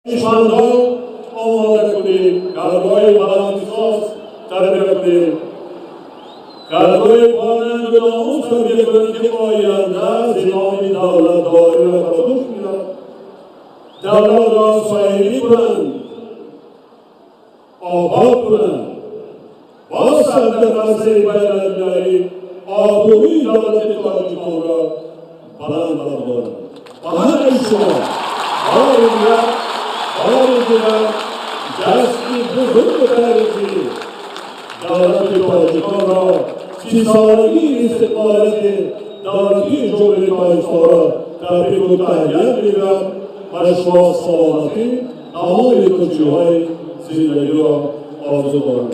دانشمندان آماده کنید، گردهای بلندساز تربیت کنید، گردهای پایان به ناموس تربیت کنید که آینده زمام دولت داری و پردوش می‌دهد. دولت را سایه‌ای کنند، آباد کنند، با صدر عرصه بین‌المللی آبروی دولت تاجیکستان را بلند بردارند. و هر اشتباه بار دیگر دستی بزرگ تاریخی دولت تاجیکستان را 30 سالگی استقلالت دولتی جمهوری پاکستان را تبریک و تهنیت می‌گویم و شما سلامتی تمام کوچه‌های زندگی را آرزو دارم.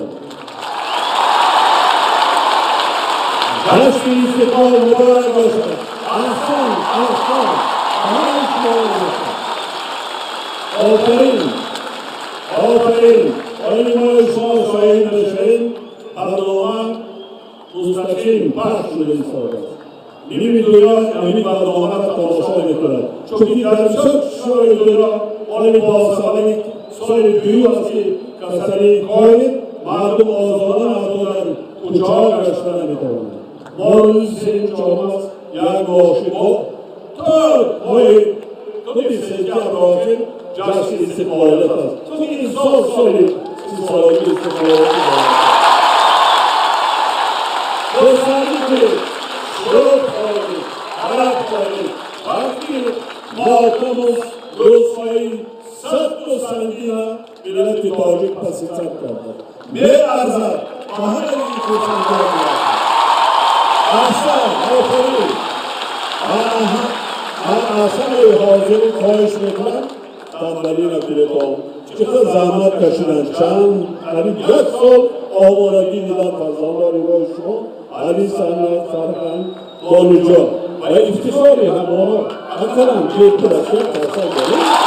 دستی استقلال مبارک باشد. احسان همه شما باشد. آفرین آیین شما شاهد بشین برنامه مستقیم پخش شده ایستاده است. نیمی دنیا همین برنامه را تماشا می‌کند، چون این در بسیار کشورهای دنیا آن پاسداری سال دیو است که کسانی کاری مردم آزادانه حتی در کوچه‌ها گشته نمی‌توانند. ما روز سین جامعه است یک معاشی با تو بیسنجه ابراهیم جشن استقلالت است. تو این سالی 30 سالگی استقلالت دارد. دوستانی که شروع کنید، عرب کنید، وقتی ماتم روزهای سخت و سنگین ملت تاجیک پسیزد کرده می‌ارزد و همه این فرصت دارد. آفرین من اصلا حاضر خواهش میکنم تنبلی نکنید. چقدر زحمت کشیدن، چند قریب 1 سال آوارگی دیدن فرزندان روی شما علی سنت فرهنگ دانجا و افتخاری همانا اکرم که پرسیت تحصیل دارید.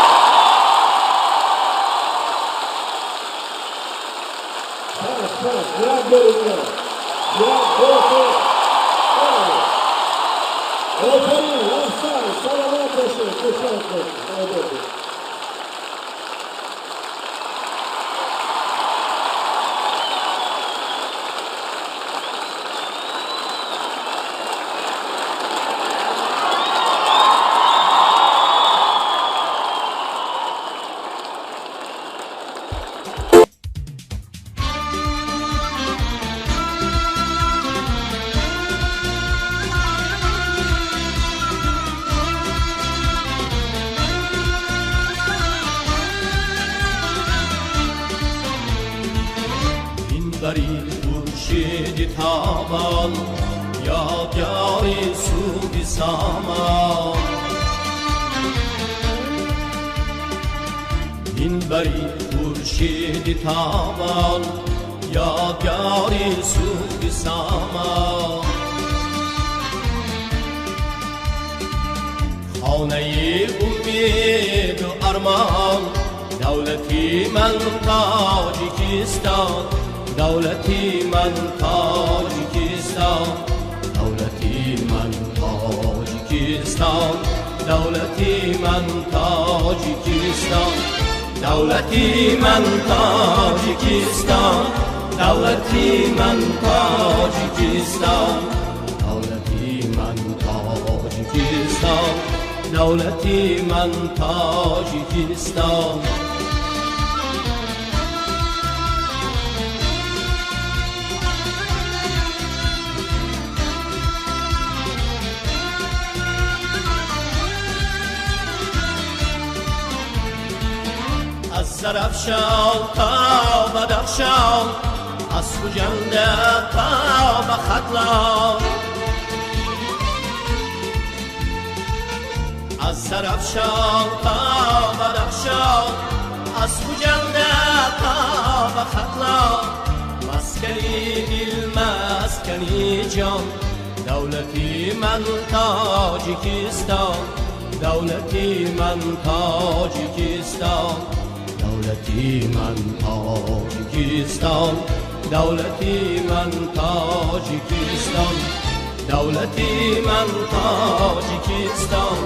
برید خورشید تابان یادگاری سوی سامان. این برید خورشید تابان یادگاری سوی سامان. خانه امید و ارمان دولتی من تاجیکستان. دولتی من تاجیکستان، دولتی من تاجیکستان، دولتی من تاجیکستان، دولتی من تاجیکستان، دولتی من تاجیکستان، دولتی من تاجیکستان، دولتی من تاجیکستان. از زرافشان تا بدخشان، از خوجنده تا به ختلان. از زرافشان تا بدخشان، از خوجنده تا به ختلان. مسکنی دل مسکنی جان، دولتی من تاجیکستان، دولتی من تاجیکستان، دولتی من تاجیکستان، دولتی من تاجیکستان، دولتی من تاجیکستان،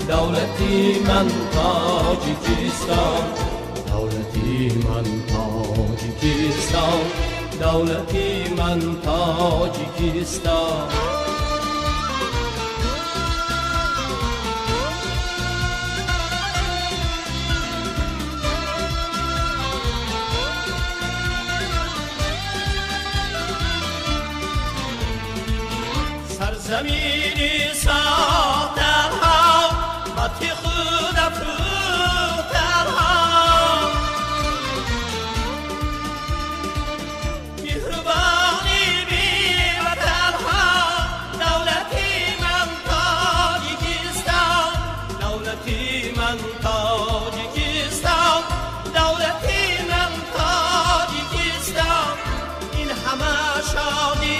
دولتی من تاجیکستان، دولتی من تاجیکستان، دولتی من تاجیکستان. سرزمینی ساخترها متی خود افروخترها، مهربانی بی وطنها، دولتی من تاجیکستان، دولتی من تاجیکستان، دولتی من تاجیکستان. این همه شادی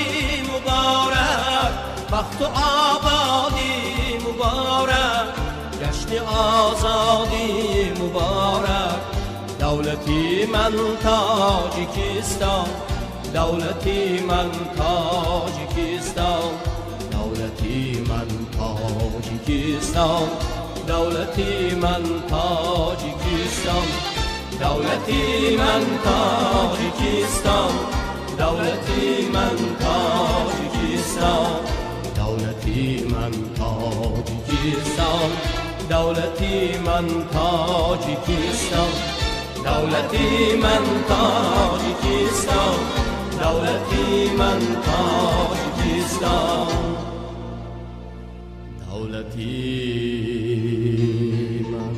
مبارک، وقت و آبادی مبارک، گشت آزادی مبارک. دولتی من تاجیکستان، دولتی من تاجیکستان، دولتی من تاجیکستان، دولتی من تاجیکستان، دولتی من تاجیکستان، دولتی من تاجیکستان، دولتی من تاجیکستان، دولتی من تاجیکستان، دولتی من تاجیکستان، دولتی من تاجیکستان، دولتی من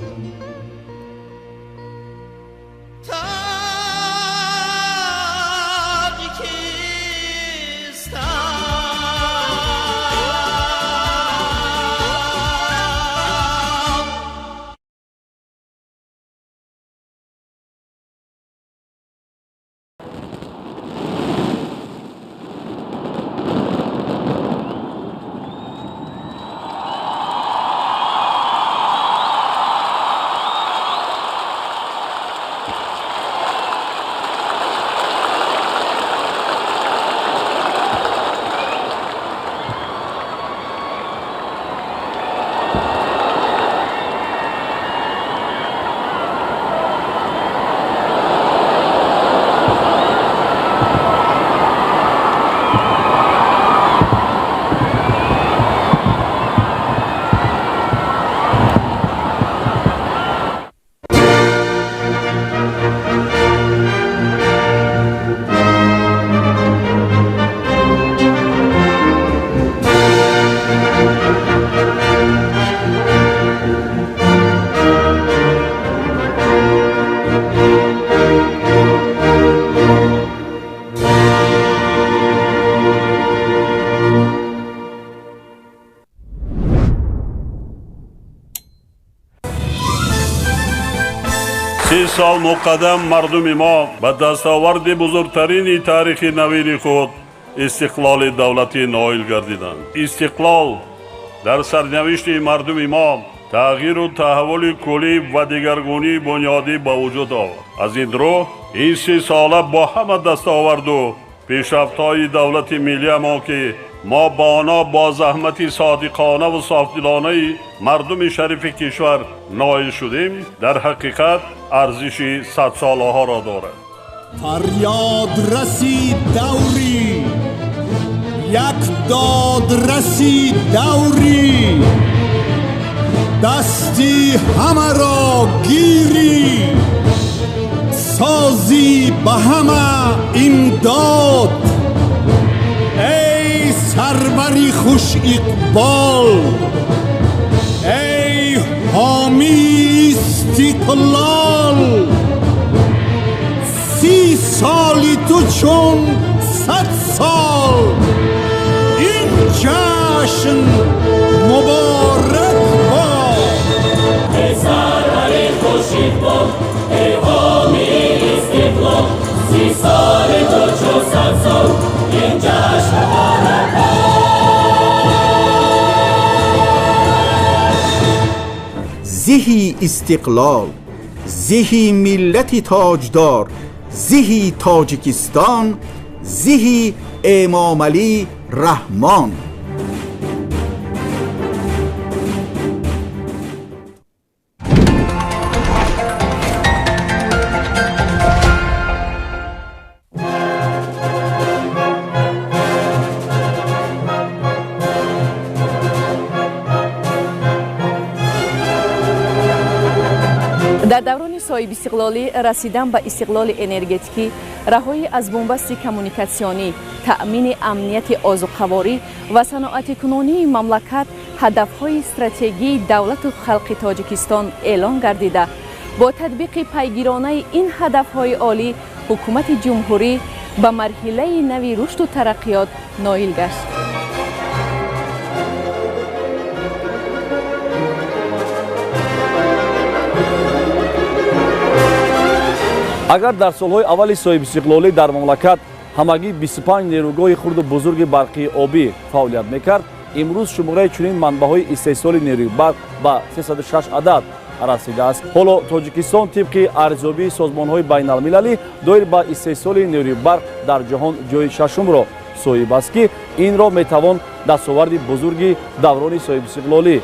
سال مقدم مردم ما به دستاورد بزرگترین تاریخ نوین خود استقلال دولتی نائل گردیدند. استقلال در سرنوشت مردم ما تغییر و تحول کلی و دگرگونی بنیادی به وجود آورد. از این رو این 30 ساله با همه دستاورد و پیشرفت‌های دولت ملی ما که ما با آنها با زحمت صادقانه و صافدلانه مردم شریف کشور نائل شدیم، در حقیقت ارزش 100 ساله ها را دارد. فریاد رسید دوری، یک داد رسید دوری، دستی همه را گیری، سازی به همه امداد. ای سروری خوش اقبال، ای حامی استقلال، 30 سالی تو چون 100 سال، این جشن مبارک باد. ای سروری خوش اقبال، ای حامی استقلال، 30 سالی تو چون 100 سال، این جشن مبارک باد. زهی استقلال، زهی ملت تاجدار، زهی تاجیکستان، زهی امام علی رحمان. дар даврони соҳиб истиқлолӣ расидан ба истиқлоли энергетикӣ, раҳоӣ аз бомбасти коммуникатсионӣ, таъмини амнияти озуқаворӣ ва саноатикунонии мамлакат ҳадафҳои стратегии давлату халқи Тоҷикистон эълон гардида, бо татбиқи пайгиронаи ин ҳадафҳои олӣ ҳукумати ҷумҳурӣ ба марҳилаи нави рушду тараққиёт ноил гашт. агар дар солҳои аввали соҳиби истиқлолӣ дар мамлакат ҳамагӣ 25 нерӯгоҳи хурду бузурги барқии обӣ фаъолият мекард, имрӯз шумораи чунин манбаъҳои истеҳсоли нерӯи барқ ба 306 адад расидааст. ҳоло Тоҷикистон тибқи арзёбии созмонҳои байналмилалӣ доир ба истеҳсоли нерӯи барқ дар ҷаҳон ҷойи шашумро соҳиб аст, ки инро метавон дастоварди бузурги даврони соҳиби истиқлолӣ